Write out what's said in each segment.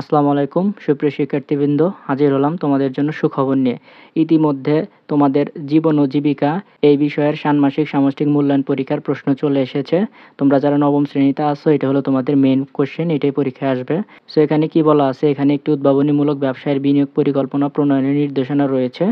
আসসালামু আলাইকুম সুপ্রিয় শিক্ষার্থীবৃন্দ, হাজির হলাম তোমাদের জন্য সুখবর নিয়ে। ইতিমধ্যে তোমাদের জীবন ও জীবিকা এই বিষয়ের ষান্মাসিক সামষ্টিক মূল্যায়ন পরীক্ষার প্রশ্ন চলে এসেছে। তোমরা যারা নবম শ্রেণীতে আছো, এটা হলো তোমাদের মেইন কোশ্চেন, এটাই পরীক্ষায় আসবে। সো এখানে কি বলা আছে, এখানে একটি উদ্ভাবনীমূলক ব্যবসায়ের বিনিয়োগ পরিকল্পনা প্রণয়নের নির্দেশনা রয়েছে।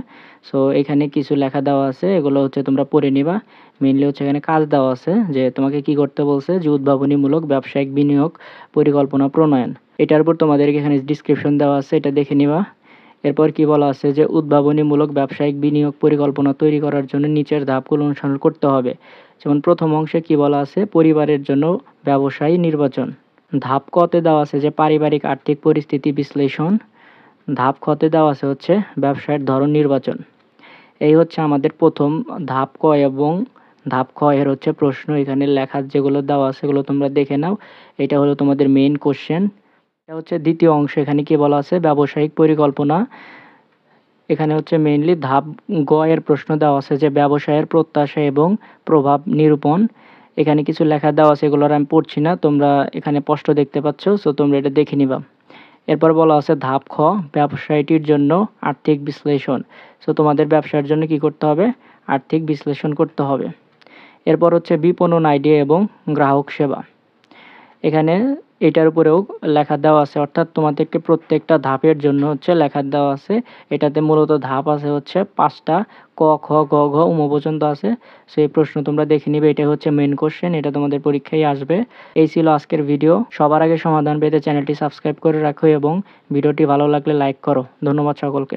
সো এখানে কিছু লেখা দেওয়া আছে, এগুলো হচ্ছে তোমরা পড়ে নিবা। মেইনলি হচ্ছে এখানে কাজ দেওয়া আছে যে তোমাকে কি করতে বলছে, যে উদ্ভাবনীমূলক ব্যবসায়িক বিনিয়োগ পরিকল্পনা প্রণয়ন। এটার উপর তোমাদেরকে এখানে ডিসক্রিপশন দেওয়া আছে, এটা দেখে নিবা। এরপর কি বলা আছে যে উদ্ভাবনীমূলক ব্যবসায়িক বিনিয়োগ পরিকল্পনা তৈরি করার জন্য নিচের ধাপগুলো অনুসরণ করতে হবে। যেমন প্রথম অংশে কি বলা আছে, পরিবারের জন্য ব্যবসায়ী নির্বাচন। ধাপ কতে দেওয়া আছে যে পারিবারিক আর্থিক পরিস্থিতি বিশ্লেষণ। ধাপ খতে দেওয়া আছে হচ্ছে ব্যবসায়ের ধরন নির্বাচন। এই হচ্ছে আমাদের প্রথম ধাপ ক এবং ধাপ খ এর হচ্ছে প্রশ্ন। এখানে লেখা যেগুলো দেওয়া আছে সেগুলো তোমরা দেখে নাও। এটা হলো তোমাদের মেইন কোশ্চেন। এটা হচ্ছে দ্বিতীয় অংশ। এখানে কি বলা আছে, ব্যবসায়িক পরিকল্পনা। এখানে হচ্ছে মেইনলি ধাপ গ এর প্রশ্ন দেওয়া আছে যে ব্যবসায়ের প্রত্যাশা এবং প্রভাব নিরূপণ। এখানে কিছু লেখা দেওয়া আছে, এগুলোর আমি পড়ছি না, তোমরা এখানে স্পষ্ট দেখতে পাচ্ছ, সো তোমরা এটা দেখে নিবা। এরপর বলা আছে ধাপ খ, ব্যবসায়টির জন্য আর্থিক বিশ্লেষণ। সো তোমাদের ব্যবসার জন্য কি করতে হবে, আর্থিক বিশ্লেষণ করতে হবে। এরপর হচ্ছে বিপণন আইডিয়া এবং গ্রাহক সেবা। এখানে এটার উপরেও লেখা দেওয়া আছে, অর্থাৎ তোমাদেরকে প্রত্যেকটা ধাপের জন্য হচ্ছে লেখা দেওয়া আছে। এটাতে মূলত ধাপ আছে হচ্ছে 5টা, ক খ গ ঘ উম পর্যন্ত আছে। সো এই প্রশ্ন তোমরা দেখে নিবে, এটা হচ্ছে মেইন কোশ্চেন, এটা তোমাদের পরীক্ষায় আসবে। এই ছিল আজকের ভিডিও। সবার আগে সমাধান পেতে চ্যানেলটি সাবস্ক্রাইব করে রাখো এবং ভিডিওটি ভালো লাগলে লাইক করো। ধন্যবাদ সকলকে।